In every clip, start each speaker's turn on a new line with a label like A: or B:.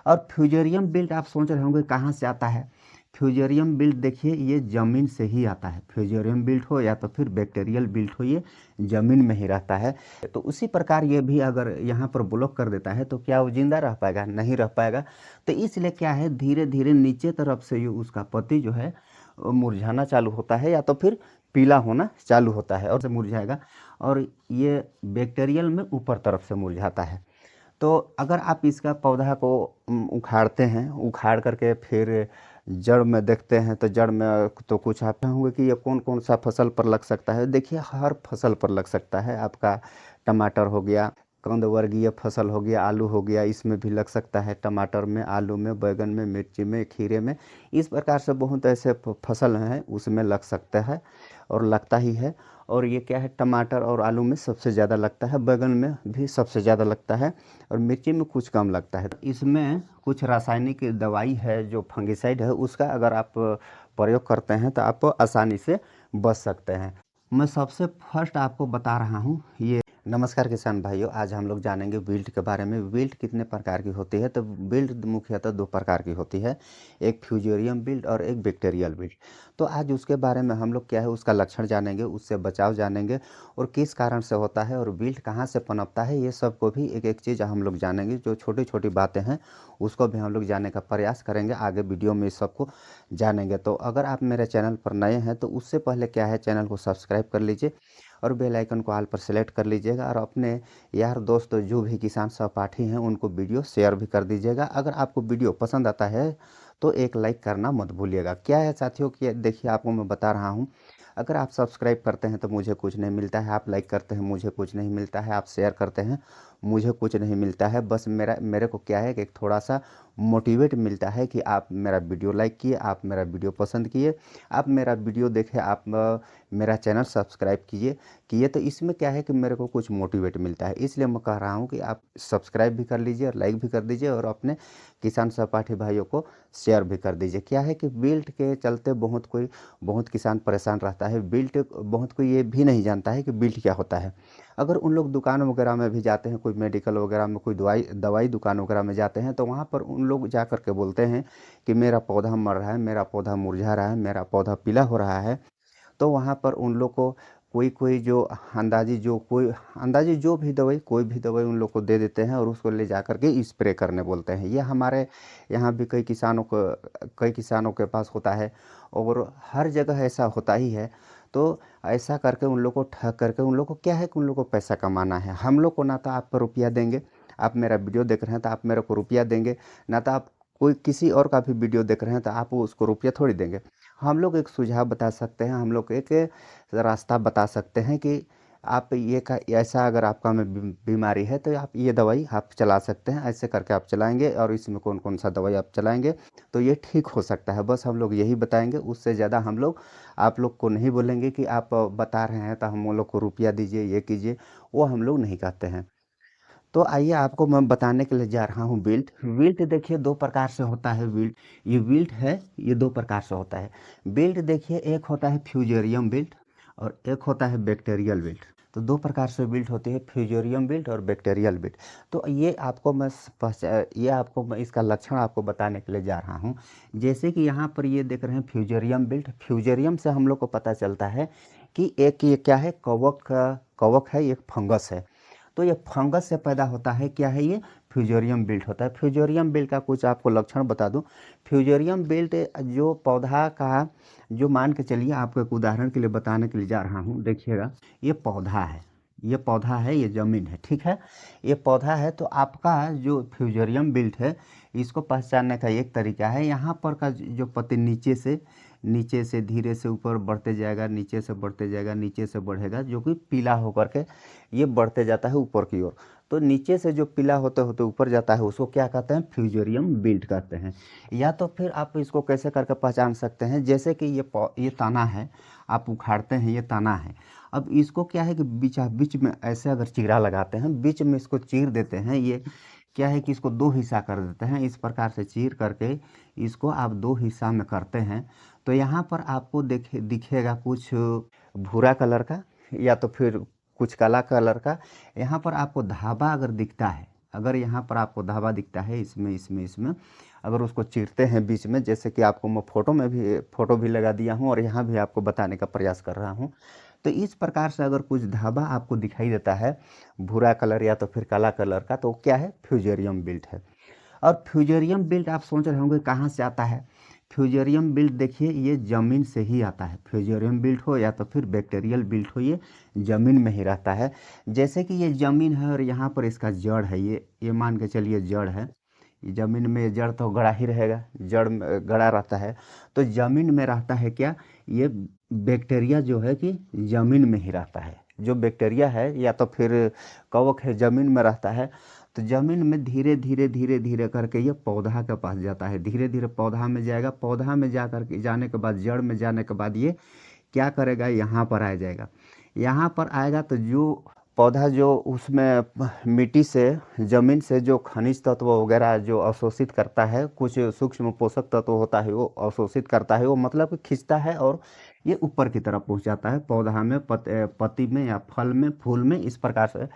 A: और fusarium built आप सोच रहे होंगे कहाँ से आता है। फ्यूजेरियम बिल्ट देखिए ये ज़मीन से ही आता है। फ्यूजेरियम बिल्ट हो या तो फिर बैक्टीरियल बिल्ट हो, ये ज़मीन में ही रहता है। तो उसी प्रकार ये भी अगर यहाँ पर ब्लॉक कर देता है तो क्या वो जिंदा रह पाएगा? नहीं रह पाएगा। तो इसलिए क्या है, धीरे धीरे नीचे तरफ से ये उसका पत्ती जो है मुरझाना चालू होता है या तो फिर पीला होना चालू होता है और से मुरझाएगा। और ये बैक्टीरियल में ऊपर तरफ से मुरझाता है। तो अगर आप इसका पौधा को उखाड़ते हैं, उखाड़ करके फिर जड़ में देखते हैं तो जड़ में तो कुछ आप होंगे कि ये कौन कौन सा फसल पर लग सकता है। देखिए हर फसल पर लग सकता है। आपका टमाटर हो गया, कंद वर्गीय फसल हो गया, आलू हो गया, इसमें भी लग सकता है। टमाटर में, आलू में, बैगन में, मिर्ची में, खीरे में, इस प्रकार से बहुत ऐसे फसल हैं उसमें लग सकता है और लगता ही है। और ये क्या है, टमाटर और आलू में सबसे ज़्यादा लगता है, बैगन में भी सबसे ज़्यादा लगता है और मिर्ची में कुछ कम लगता है। इसमें कुछ रासायनिक दवाई है जो फंगिसाइड है, उसका अगर आप प्रयोग करते हैं तो आप आसानी से बच सकते हैं। मैं सबसे फर्स्ट आपको बता रहा हूँ ये। नमस्कार किसान भाइयों, आज हम लोग जानेंगे विल्ट के बारे में। विल्ट कितने प्रकार की होती है? तो विल्ट मुख्यतः दो प्रकार की होती है, एक फ्यूजेरियम विल्ट और एक बैक्टीरियल विल्ट। तो आज उसके बारे में हम लोग क्या है उसका लक्षण जानेंगे, उससे बचाव जानेंगे और किस कारण से होता है और विल्ट कहाँ से पनपता है, ये सब को भी एक एक चीज़ हम लोग जानेंगे। जो छोटी छोटी बातें हैं उसको भी हम लोग जानने का प्रयास करेंगे, आगे वीडियो में इस सबको जानेंगे। तो अगर आप मेरे चैनल पर नए हैं तो उससे पहले क्या है, चैनल को सब्सक्राइब कर लीजिए और बेल आइकन को ऑल पर सेलेक्ट कर लीजिएगा और अपने यार दोस्त जो भी किसान सहपाठी हैं उनको वीडियो शेयर भी कर दीजिएगा। अगर आपको वीडियो पसंद आता है तो एक लाइक करना मत भूलिएगा। क्या है साथियों कि देखिए आपको मैं बता रहा हूँ, अगर आप सब्सक्राइब करते हैं तो मुझे कुछ नहीं मिलता है, आप लाइक करते हैं मुझे कुछ नहीं मिलता है, आप शेयर करते हैं मुझे कुछ नहीं मिलता है। बस मेरे को क्या है कि एक थोड़ा सा मोटिवेट मिलता है कि आप मेरा वीडियो लाइक किए, आप मेरा वीडियो पसंद किए, आप मेरा वीडियो देखें, आप मेरा चैनल सब्सक्राइब किए तो इसमें क्या है कि मेरे को कुछ मोटिवेट मिलता है। इसलिए मैं कह रहा हूँ कि आप सब्सक्राइब भी कर लीजिए और लाइक भी कर दीजिए और अपने किसान सहपाठी भाइयों को शेयर भी कर दीजिए। क्या है कि बिल्ट के चलते बहुत किसान परेशान रहता है। बिल्ट बहुत कोई ये भी नहीं जानता है कि बिल्ट क्या होता है। अगर उन लोग दुकान वगैरह में भी जाते हैं, कोई मेडिकल वगैरह में, कोई दवाई दुकान वगैरह में जाते हैं तो वहाँ पर उन लोग जा कर के बोलते हैं कि मेरा पौधा मर रहा है, मेरा पौधा मुरझा रहा है, मेरा पौधा पीला हो रहा है। तो वहाँ पर उन लोग को कोई कोई जो अंदाजी जो भी दवाई, कोई भी दवाई उन लोग को दे देते हैं और उसको ले जा कर के स्प्रे करने बोलते हैं। ये हमारे यहाँ भी कई किसानों के पास होता है और हर जगह ऐसा होता ही है। तो ऐसा करके उन लोग को ठग करके उन लोग को क्या है कि उन लोग को पैसा कमाना है। हम लोग को ना तो आप रुपया देंगे, आप मेरा वीडियो देख रहे हैं तो आप मेरे को रुपया देंगे, ना तो आप कोई किसी और का भी वीडियो देख रहे हैं तो आप उसको रुपया थोड़ी देंगे। हम लोग एक सुझाव बता सकते हैं, हम लोग एक रास्ता बता सकते हैं कि आप ये का ऐसा अगर आपका में बीमारी है तो आप ये दवाई आप चला सकते हैं, ऐसे करके आप चलाएंगे और इसमें कौन कौन सा दवाई आप चलाएंगे तो ये ठीक हो सकता है। बस हम लोग यही बताएंगे, उससे ज़्यादा हम लोग आप लोग को नहीं बोलेंगे कि आप बता रहे हैं तो हम लोग को रुपया दीजिए, ये कीजिए, वो हम लोग नहीं कहते हैं। तो आइए आपको मैं बताने के लिए जा रहा हूँ विल्ट। विल्ट देखिए दो प्रकार से होता है। विल्ट है, ये दो प्रकार से होता है। विल्ट देखिए एक होता है फ्यूजेरियम विल्ट और एक होता है बैक्टीरियल विल्ट। तो दो प्रकार से विल्ट होती है, फ्यूजेरियम विल्ट और बैक्टीरियल विल्ट। तो ये आपको मैं इसका लक्षण आपको बताने के लिए जा रहा हूँ। जैसे कि यहाँ पर ये देख रहे हैं फ्यूजेरियम विल्ट। फ्यूजेरियम से हम लोग को पता चलता है कि एक ये क्या है, कवक है, एक फंगस है। तो ये फंगस से पैदा होता है। क्या है ये? फ्यूजेरियम बिल्ट होता है। फ्यूजेरियम बिल्ट का कुछ आपको लक्षण बता दूं। फ्यूजेरियम बिल्ट जो पौधा का, जो मान के चलिए आपको एक उदाहरण के लिए बताने के लिए जा रहा हूँ। देखिएगा ये पौधा है, ये पौधा है, ये जमीन है, ठीक है, ये पौधा है। तो आपका जो फ्यूजेरियम बिल्ट है इसको पहचानने का एक तरीका है, यहाँ पर का जो पत्ती नीचे से धीरे से ऊपर बढ़ते जाएगा, नीचे से बढ़ते जाएगा, नीचे से बढ़ेगा, जो कि पीला होकर के ये बढ़ते जाता है ऊपर की ओर। तो नीचे से जो पीला होते होते ऊपर जाता है उसको क्या कहते हैं? फ्यूजेरियम बिल्ट कहते हैं। या तो फिर आप इसको कैसे करके पहचान सकते हैं, जैसे कि ये ताना है, आप उखाड़ते हैं, ये ताना है। अब इसको क्या है कि बीच में ऐसे अगर चीरा लगाते हैं, बीच में इसको चीर देते हैं, ये क्या है कि इसको दो हिस्सा कर देते हैं। इस प्रकार से चीर करके इसको आप दो हिस्सा में करते हैं तो यहाँ पर आपको दिखेगा कुछ भूरा कलर का या तो फिर कुछ काला कलर का। यहाँ पर आपको धाबा अगर दिखता है, अगर यहाँ पर आपको धाबा दिखता है इसमें अगर उसको चीरते हैं बीच में, जैसे कि आपको मैं फोटो भी लगा दिया हूँ और यहाँ भी आपको बताने का प्रयास कर रहा हूँ, तो इस प्रकार से अगर कुछ धाबा आपको दिखाई देता है भूरा कलर या तो फिर काला कलर का, तो क्या है, फ्यूजेरियम बिल्ट है। और फ्यूजेरियम बिल्ट आप सोच रहे होंगे कहाँ से आता है। फ्यूजेरियम बिल्ट देखिए ये ज़मीन से ही आता है। फ्यूजेरियम बिल्ट हो या तो फिर बैक्टीरियल बिल्ट हो, ये ज़मीन में ही रहता है। जैसे कि ये ज़मीन है और यहाँ पर इसका जड़ है, ये मान के चलिए जड़ है। ज़मीन में जड़ तो गड़ा ही रहेगा, जड़ में गड़ा रहता है। तो ज़मीन में रहता है क्या, ये बैक्टीरिया जो है कि ज़मीन में ही रहता है। जो बैक्टीरिया है या तो फिर कवक है, ज़मीन में रहता है। तो ज़मीन में धीरे धीरे करके ये पौधा के पास जाता है, धीरे धीरे पौधा में जाएगा। पौधा में जा कर के जाने के बाद, जड़ में जाने के बाद ये क्या करेगा, यहाँ पर आ जाएगा। यहाँ पर आएगा तो जो पौधा जो उसमें मिट्टी से, ज़मीन से जो खनिज तत्व वगैरह जो अवशोषित करता है, कुछ सूक्ष्म पोषक तत्व होता है वो अवशोषित करता है, वो मतलब कि खींचता है और ये ऊपर की तरफ पहुंचाता है पौधा में, पत्ती में या फल में, फूल में, इस प्रकार से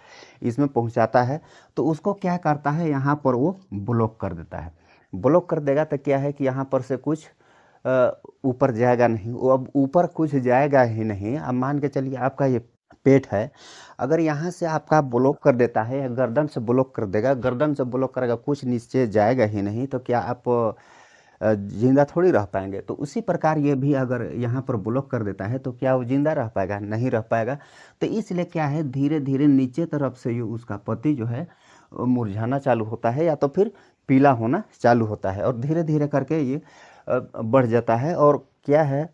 A: इसमें पहुंचाता है। तो उसको क्या करता है, यहाँ पर वो ब्लॉक कर देता है। ब्लॉक कर देगा तो क्या है कि यहाँ पर से कुछ ऊपर जाएगा नहीं, वो अब ऊपर कुछ जाएगा ही नहीं। अब मान के चलिए आपका ये पेट है, अगर यहाँ से आपका ब्लॉक कर देता है या गर्दन से ब्लॉक कर देगा, गर्दन से ब्लॉक करेगा, कुछ नीचे जाएगा ही नहीं, तो क्या आप जिंदा थोड़ी रह पाएंगे। तो उसी प्रकार ये भी अगर यहाँ पर ब्लॉक कर देता है तो क्या वो जिंदा रह पाएगा, नहीं रह पाएगा। तो इसलिए क्या है, धीरे धीरे नीचे तरफ से ये उसका पत्ती जो है मुरझाना चालू होता है या तो फिर पीला होना चालू होता है, और धीरे धीरे करके ये बढ़ जाता है। और क्या है,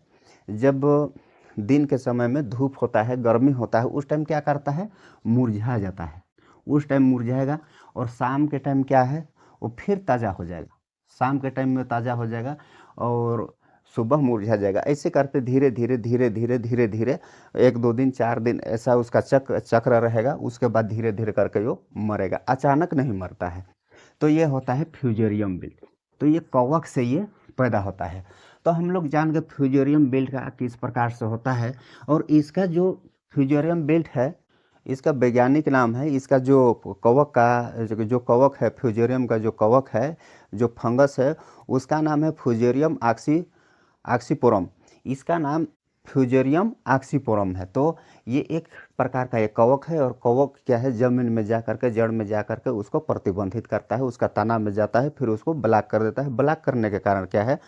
A: जब दिन के समय में धूप होता है, गर्मी होता है, उस टाइम क्या करता है, मुरझा जाता है। उस टाइम मुरझाएगा और शाम के टाइम क्या है, वो फिर ताज़ा हो जाएगा। शाम के टाइम में ताज़ा हो जाएगा और सुबह मुरझा जाएगा। ऐसे करते धीरे धीरे धीरे धीरे धीरे धीरे 1-2 दिन 4 दिन ऐसा उसका चक्र रहेगा। उसके बाद धीरे धीरे करके वो मरेगा, अचानक नहीं मरता है। तो ये होता है फ्यूजेरियम बिल्ट। तो ये कवक से ये पैदा होता है। तो हम लोग जान गए फ्यूजेरियम बिल्ट का किस प्रकार से होता है। और इसका जो फ्यूजेरियम बिल्ट है, इसका वैज्ञानिक नाम है, इसका जो कवक का जो कवक है, फ्यूजेरियम का जो कवक है, जो फंगस है, उसका नाम है फ्यूजेरियम ऑक्सीपोरम। इसका नाम फ्यूजेरियम ऑक्सीपोरम है। तो ये एक प्रकार का ये कवक है, और कवक क्या है, जमीन में जा करके, जड़ में जा करके उसको प्रतिबंधित करता है, उसका तना में जाता है, फिर उसको ब्लॉक कर देता है। ब्लॉक करने के कारण क्या है,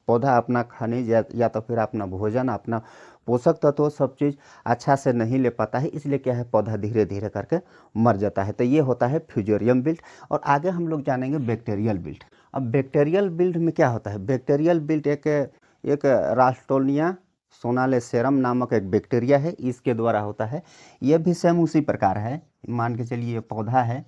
A: पौधा अपना खनिज या तो फिर अपना भोजन, अपना पोषक तत्व सब चीज़ अच्छा से नहीं ले पाता है। इसलिए क्या है, पौधा धीरे धीरे करके मर जाता है। तो ये होता है फ्यूजेरियम बिल्ट। और आगे हम लोग जानेंगे बैक्टीरियल बिल्ट। अब बैक्टीरियल बिल्ट में क्या होता है, बैक्टीरियल बिल्ट एक रास्टोनिया सोनालेसेरम नामक एक बैक्टीरिया है, इसके द्वारा होता है। ये भी सेम उसी प्रकार है। मान के चलिए ये पौधा है,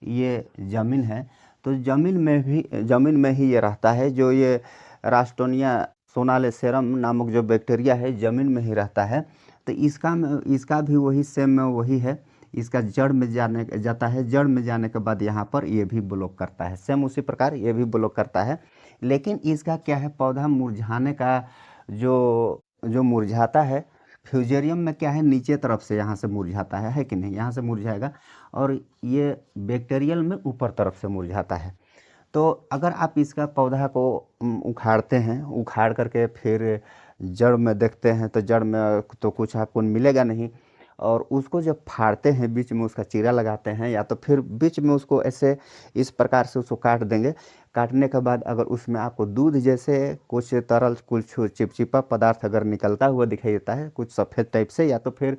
A: ये ज़मीन है, तो ज़मीन में ही ये रहता है। जो ये रास्टोनिया सोनालेसेरम नामक जो बैक्टीरिया है, ज़मीन में ही रहता है। तो इसका भी वही सेम में वही है। इसका जड़ में जाता है, जड़ में जाने के बाद यहाँ पर ये भी ब्लॉक करता है, सेम उसी प्रकार ये भी ब्लॉक करता है। लेकिन इसका क्या है, पौधा मुरझाने का जो मुरझाता है, फ्यूजेरियम में क्या है, नीचे तरफ से यहाँ से मुरझाता है कि नहीं, यहाँ से मुरझाएगा। और ये बैक्टीरियल में ऊपर तरफ से मुरझाता है। तो अगर आप इसका पौधा को उखाड़ते हैं, उखाड़ करके फिर जड़ में देखते हैं, तो जड़ में तो कुछ आपको मिलेगा नहीं। और उसको जब फाड़ते हैं, बीच में उसका चीरा लगाते हैं, या तो फिर बीच में उसको ऐसे इस प्रकार से उसको काट देंगे। काटने के बाद अगर उसमें आपको दूध जैसे कुछ तरल, कुछ चिपचिपा पदार्थ अगर निकलता हुआ दिखाई देता है, कुछ सफ़ेद टाइप से, या तो फिर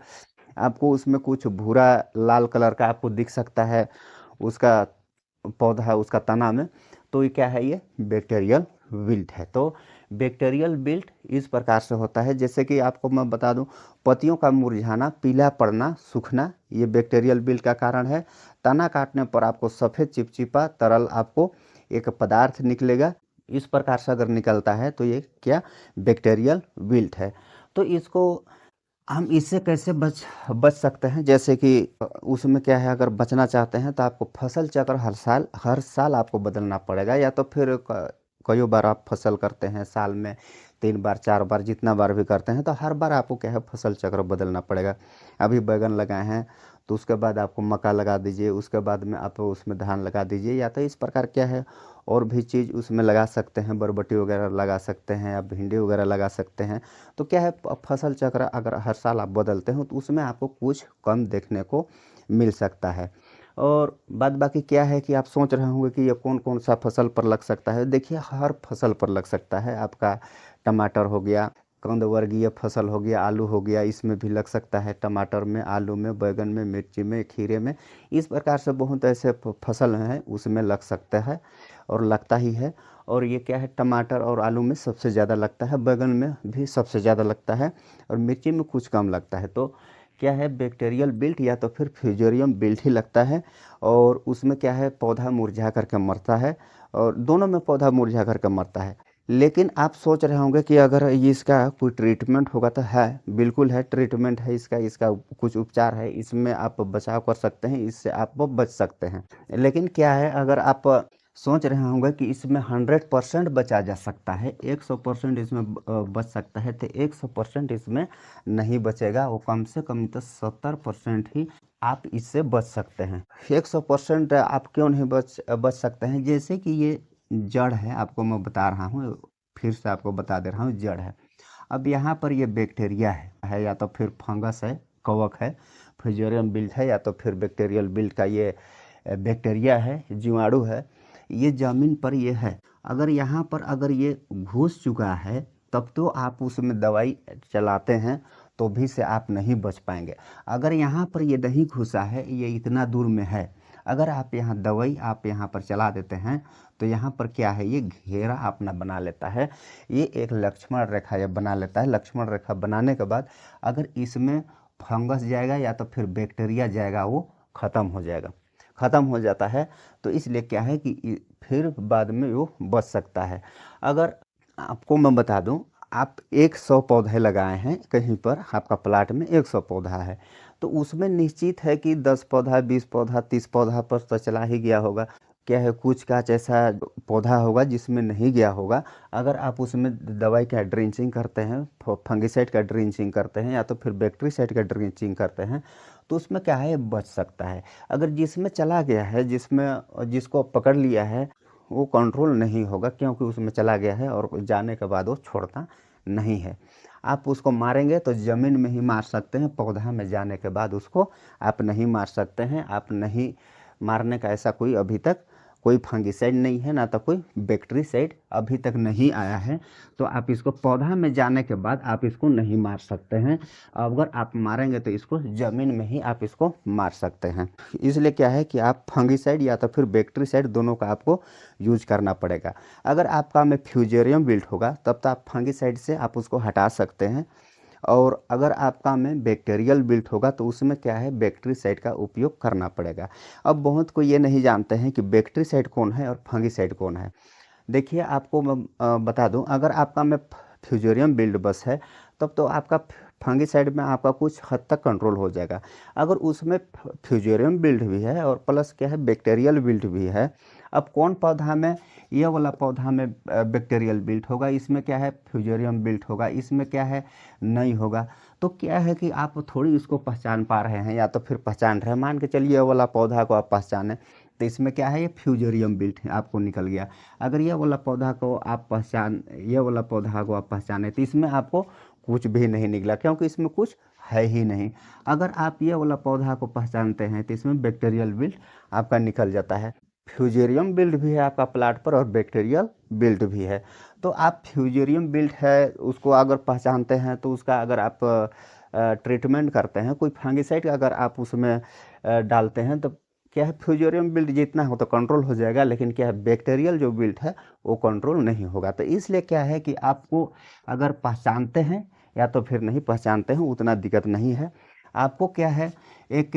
A: आपको उसमें कुछ भूरा लाल कलर का आपको दिख सकता है उसका पौधा, उसका तना में, तो ये क्या है, ये बैक्टीरियल विल्ट है। तो बैक्टीरियल विल्ट इस प्रकार से होता है। जैसे कि आपको मैं बता दूं, पत्तियों का मुरझाना, पीला पड़ना, सूखना, ये बैक्टीरियल विल्ट का कारण है। तना काटने पर आपको सफ़ेद चिपचिपा तरल आपको एक पदार्थ निकलेगा। इस प्रकार से अगर निकलता है तो ये क्या, बैक्टीरियल विल्ट है। तो इसको हम इससे कैसे बच सकते हैं, जैसे कि उसमें क्या है, अगर बचना चाहते हैं तो आपको फसल चक्र हर साल आपको बदलना पड़ेगा। या तो फिर कई बार आप फसल करते हैं साल में, 3 बार 4 बार जितना बार भी करते हैं तो हर बार आपको क्या है फसल चक्र बदलना पड़ेगा। अभी बैगन लगाए हैं तो उसके बाद आपको मक्का लगा दीजिए, उसके बाद में आप उसमें धान लगा दीजिए, या तो इस प्रकार क्या है और भी चीज़ उसमें लगा सकते हैं, बरबटी वगैरह लगा सकते हैं या भिंडी वगैरह लगा सकते हैं। तो क्या है फसल चक्र अगर हर साल आप बदलते हो तो उसमें आपको कुछ कम देखने को मिल सकता है। और बाद बाकी क्या है कि आप सोच रहे होंगे कि ये कौन कौन सा फसल पर लग सकता है। देखिए हर फसल पर लग सकता है। आपका टमाटर हो गया, कंद वर्गीय फसल हो गया, आलू हो गया, इसमें भी लग सकता है। टमाटर में, आलू में, बैगन में, मिर्ची में, खीरे में, इस प्रकार से बहुत ऐसे फसल हैं उसमें लग सकता है और लगता ही है। और ये क्या है टमाटर और आलू में सबसे ज़्यादा लगता है, बैगन में भी सबसे ज़्यादा लगता है और मिर्ची में कुछ कम लगता है। तो क्या है बैक्टीरियल विल्ट या तो फिर फ्यूजेरियम विल्ट ही लगता है। और उसमें क्या है पौधा मुरझा करके मरता है, और दोनों में पौधा मुरझा करके मरता है। लेकिन आप सोच रहे होंगे कि अगर ये इसका कोई ट्रीटमेंट होगा, तो है, बिल्कुल है, ट्रीटमेंट है इसका, इसका कुछ उपचार है, इसमें आप बचाव कर सकते हैं, इससे आप बच सकते हैं। लेकिन क्या है अगर आप सोच रहे होंगे कि इसमें 100% बचा जा सकता है, 100% इसमें बच सकता है, तो 100% इसमें नहीं बचेगा। वो कम से कम तो 70% ही आप इससे बच सकते हैं। 100% आप क्यों नहीं बच सकते हैं? जैसे कि ये जड़ है, आपको मैं बता रहा हूँ, फिर से आपको बता दे रहा हूँ, जड़ है। अब यहाँ पर ये बैक्टीरिया है या तो फिर फंगस है, कवक है, फ्यूजेरियम विल्ट है, या तो फिर बैक्टीरियल विल्ट का ये बैक्टीरिया है, जीवाणु है, ये ज़मीन पर ये है। अगर यहाँ पर अगर ये घुस चुका है तब तो आप उसमें दवाई चलाते हैं तो भी से आप नहीं बच पाएंगे। अगर यहाँ पर ये नहीं घुसा है, ये इतना दूर में है, अगर आप यहाँ दवाई आप यहाँ पर चला देते हैं तो यहाँ पर क्या है ये घेरा अपना बना लेता है, ये एक लक्ष्मण रेखा ये बना लेता है। लक्ष्मण रेखा बनाने के बाद अगर इसमें फंगस जाएगा या तो फिर बैक्टीरिया जाएगा, वो ख़त्म हो जाएगा, ख़त्म हो जाता है। तो इसलिए क्या है कि फिर बाद में वो बच सकता है। अगर आपको मैं बता दूं, आप 100 पौधे लगाए हैं कहीं पर, आपका प्लाट में 100 पौधा है, तो उसमें निश्चित है कि 10 पौधा, 20 पौधा, 30 पौधा पर तो चला ही गया होगा। क्या है कुछ काच ऐसा पौधा होगा जिसमें नहीं गया होगा। अगर आप उसमें दवाई का ड्रिंचिंग करते हैं, फंगिसाइड का ड्रिंचिंग करते हैं या तो फिर बैक्टीरिसाइड का ड्रिंचिंग करते हैं, तो उसमें क्या है बच सकता है। अगर जिसमें चला गया है, जिसमें जिसको पकड़ लिया है, वो कंट्रोल नहीं होगा, क्योंकि उसमें चला गया है और जाने के बाद वो छोड़ता नहीं है। आप उसको मारेंगे तो ज़मीन में ही मार सकते हैं, पौधा में जाने के बाद उसको आप नहीं मार सकते हैं। आप नहीं मारने का ऐसा कोई अभी तक कोई फंगिसाइड नहीं है, ना तो कोई बैक्टीरिसाइड अभी तक नहीं आया है। तो आप इसको पौधा में जाने के बाद आप इसको नहीं मार सकते हैं। अगर आप मारेंगे तो इसको ज़मीन में ही आप इसको मार सकते हैं। इसलिए क्या है कि आप फंगिसाइड या तो फिर बैक्टीरिसाइड दोनों का आपको यूज करना पड़ेगा। अगर आपका में फ्यूजेरियम विल्ट होगा तब तो आप फंगिसाइड से आप उसको हटा सकते हैं, और अगर आपका में बैक्टीरियल विल्ट होगा तो उसमें क्या है बैक्टीरिसाइड का उपयोग करना पड़ेगा। अब बहुत को ये नहीं जानते हैं कि बैक्टीरिसाइड कौन है और फंगिसाइड कौन है। देखिए आपको मैं बता दूं, अगर आपका में फ्यूजेरियम विल्ट बस है तब तो आपका फंगिसाइड में आपका कुछ हद तक कंट्रोल हो जाएगा। अगर उसमें फ्यूजेरियम विल्ट भी है और प्लस क्या है बैक्टीरियल विल्ट भी है, अब कौन पौधा में, ये वाला पौधा में बैक्टीरियल विल्ट होगा, इसमें क्या है फ्यूजेरियम विल्ट होगा, इसमें क्या है नहीं होगा। तो क्या है कि आप थोड़ी इसको पहचान पा रहे हैं, या तो फिर पहचान रहे हैं, मान के चलिए ये वाला पौधा को आप पहचाने तो इसमें क्या है ये फ्यूजेरियम विल्ट है, आपको निकल गया। अगर ये वाला पौधा को आप ये वाला पौधा को आप पहचाने तो इसमें आपको कुछ भी नहीं निकला, क्योंकि इसमें कुछ है ही नहीं। अगर आप ये वाला पौधा को पहचानते हैं तो इसमें बैक्टीरियल विल्ट आपका निकल जाता है। फ्यूजेरियम विल्ट भी है आपका प्लाट पर और बैक्टीरियल विल्ट भी है। तो आप फ्यूजेरियम विल्ट है उसको अगर पहचानते हैं तो उसका अगर आप ट्रीटमेंट करते हैं, कोई फंगिसाइड अगर आप उसमें डालते हैं, तो क्या है फ्यूजेरियम विल्ट जितना हो तो कंट्रोल हो जाएगा, लेकिन क्या है बैक्टीरियल जो विल्ट है वो कंट्रोल नहीं होगा। तो इसलिए क्या है कि आपको अगर पहचानते हैं या तो फिर नहीं पहचानते हैं उतना दिक्कत नहीं है। आपको क्या है एक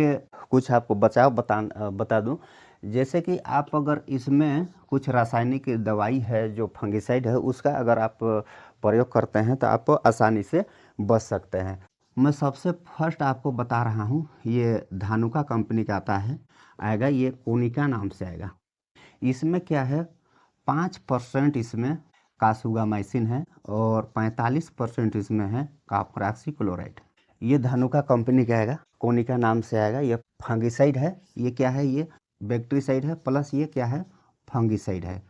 A: कुछ आपको बचाव बता दूं, जैसे कि आप अगर इसमें कुछ रासायनिक दवाई है जो फंगिसाइड है उसका अगर आप प्रयोग करते हैं तो आप आसानी से बच सकते हैं। मैं सबसे फर्स्ट आपको बता रहा हूँ, ये धानुका कंपनी का आता है, आएगा ये कोनिका नाम से आएगा। इसमें क्या है 5% इसमें कासुगामाइसिन है और 45% इसमें है कॉपर ऑक्सीक्लोराइड। ये धनुका कंपनी का आएगा, कोनिका नाम से आएगा। ये फंगिसाइड है, ये क्या है, ये बैक्टीरिसाइड है, प्लस ये क्या है, फंगिसाइड है।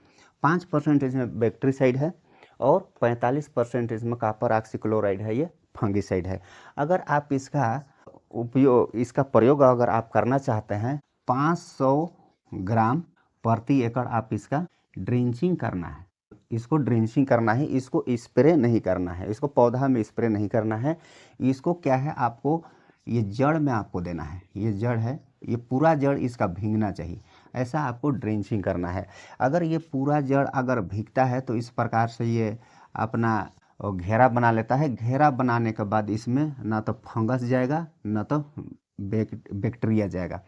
A: 5% इसमें बैक्टीरिसाइड है और 45% इसमें कॉपर ऑक्सीक्लोराइड है, ये फंगिसाइड है। अगर आप इसका प्रयोग अगर आप करना चाहते हैं 500 ग्राम प्रति एकड़ आप इसका ड्रिंचिंग करना है। इसको ड्रिंचिंग करना है, इसको स्प्रे नहीं करना है, इसको पौधा में स्प्रे नहीं करना है। इसको क्या है, आपको ये जड़ में आपको देना है। ये जड़ है, ये पूरा जड़ इसका भीगना चाहिए, ऐसा आपको ड्रिंचिंग करना है। अगर ये पूरा जड़ अगर भीगता है तो इस प्रकार से ये अपना घेरा बना लेता है। घेरा बनाने के बाद इसमें ना तो फंगस जाएगा ना तो बैक्टीरिया जाएगा,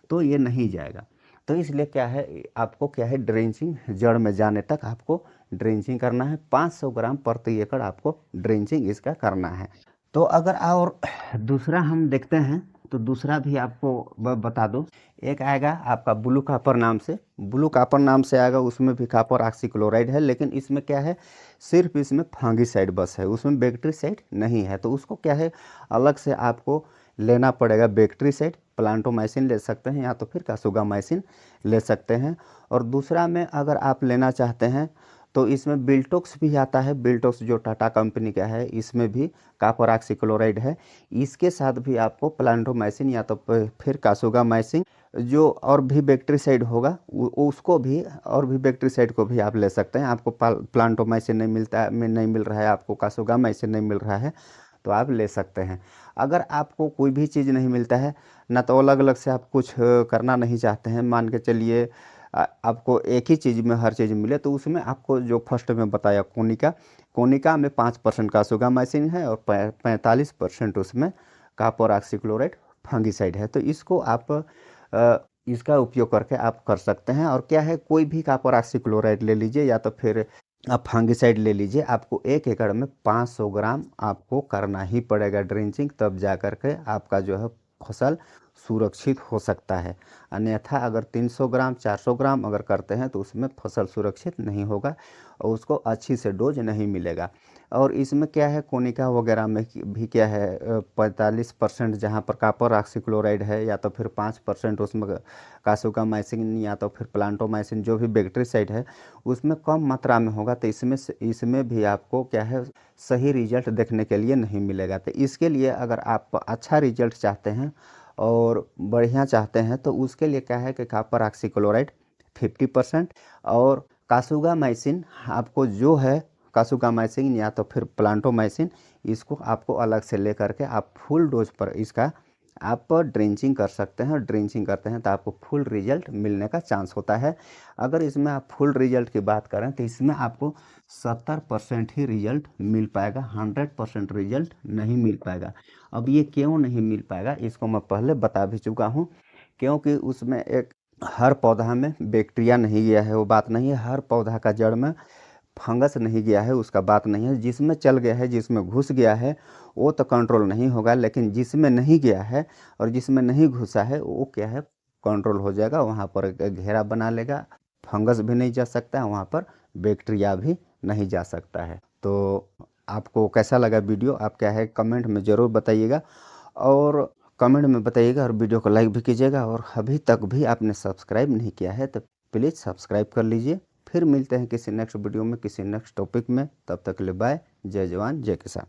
A: तो ये नहीं जाएगा। तो इसलिए क्या है, आपको क्या है, ड्रेंचिंग जड़ में जाने तक आपको ड्रेंचिंग करना है। 500 ग्राम प्रति एकड़ आपको ड्रेंचिंग इसका करना है। तो अगर और दूसरा हम देखते हैं तो दूसरा भी आपको बता दूं। एक आएगा आपका ब्लू कॉपर नाम से, ब्लू कॉपर नाम से आएगा। उसमें भी कॉपर ऑक्सीक्लोराइड है, लेकिन इसमें क्या है, सिर्फ इसमें फंगिसाइड बस है, उसमें बैक्टीरिसाइड नहीं है। तो उसको क्या है, अलग से आपको लेना पड़ेगा। बैक्टीरिसाइड प्लांटोमाइसिन ले सकते हैं या तो फिर कासुगामाइसिन ले सकते हैं। और दूसरा में अगर आप लेना चाहते हैं तो इसमें बिल्टॉक्स भी आता है। बिल्टॉक्स जो टाटा कंपनी का है, इसमें भी कॉपर ऑक्सीक्लोराइड है। इसके साथ भी आपको प्लांटोमाइसिन या तो फिर कासुगामाइसिन जो और भी बैक्टीरिसाइड होगा उसको भी, और भी बैक्टीरिसाइड को भी आप ले सकते हैं। आपको प्लांटोमाइसिन नहीं मिलता है, नहीं मिल रहा है, आपको कासुगामाइसिन नहीं मिल रहा है, तो आप ले सकते हैं। अगर आपको कोई भी चीज़ नहीं मिलता है ना, तो अलग अलग से आप कुछ करना नहीं चाहते हैं, मान के चलिए आपको एक ही चीज़ में हर चीज़ मिले, तो उसमें आपको जो फर्स्ट में बताया कोनिका में 5% कासुगामाइसिन है और 45% उसमें कॉपर ऑक्सीक्लोराइड फंगिसाइड है। तो इसको आप इसका उपयोग करके आप कर सकते हैं। और क्या है, कोई भी कॉपर ऑक्सीक्लोराइड ले लीजिए या तो फिर आप फंगिसाइड ले लीजिए, आपको 1 एकड़ में 500 ग्राम आपको करना ही पड़ेगा ड्रिंचिंग, तब जा कर के आपका जो है फसल सुरक्षित हो सकता है। अन्यथा अगर 300 ग्राम 400 ग्राम अगर करते हैं तो उसमें फसल सुरक्षित नहीं होगा और उसको अच्छी से डोज नहीं मिलेगा। और इसमें क्या है, कोनिका वगैरह में भी क्या है, 45% जहाँ पर कॉपर ऑक्सीक्लोराइड है या तो फिर 5% उसमें कासुगामाइसिन या तो फिर प्लांटोमाइसिन जो भी बैक्टीरिसाइड है उसमें कम मात्रा में होगा। तो इसमें भी आपको क्या है, सही रिजल्ट देखने के लिए नहीं मिलेगा। तो इसके लिए अगर आप अच्छा रिजल्ट चाहते हैं और बढ़िया चाहते हैं तो उसके लिए क्या है कि कॉपर ऑक्सीक्लोराइड 50% और कासुगामाइसिन आपको जो है, कासुगामाइसिन या तो फिर प्लांटोमाइसिन, इसको आपको अलग से ले करके आप फुल डोज पर इसका आप ड्रिंचिंग कर सकते हैं। ड्रिंचिंग करते हैं तो आपको फुल रिजल्ट मिलने का चांस होता है। अगर इसमें आप फुल रिजल्ट की बात करें तो इसमें आपको 70% ही रिजल्ट मिल पाएगा, 100% रिजल्ट नहीं मिल पाएगा। अब ये क्यों नहीं मिल पाएगा, इसको मैं पहले बता भी चुका हूँ। क्योंकि उसमें एक हर पौधा में बैक्टीरिया नहीं गया है, वो बात नहीं है। हर पौधा का जड़ में फंगस नहीं गया है, उसका बात नहीं है। जिसमें चल गया है, जिसमें घुस गया है, वो तो कंट्रोल नहीं होगा, लेकिन जिसमें नहीं गया है और जिसमें नहीं घुसा है वो क्या है, कंट्रोल हो जाएगा। वहाँ पर घेरा बना लेगा, फंगस भी नहीं जा सकता है, वहाँ पर बैक्टीरिया भी नहीं जा सकता है। तो आपको कैसा लगा वीडियो, आप क्या है कमेंट में ज़रूर बताइएगा और कमेंट में बताइएगा और वीडियो को लाइक भी कीजिएगा। और अभी तक भी आपने सब्सक्राइब नहीं किया है तो प्लीज़ सब्सक्राइब कर लीजिए। फिर मिलते हैं किसी नेक्स्ट वीडियो में, किसी नेक्स्ट टॉपिक में। तब तक के लिए बाय। जय जवान जय किसान।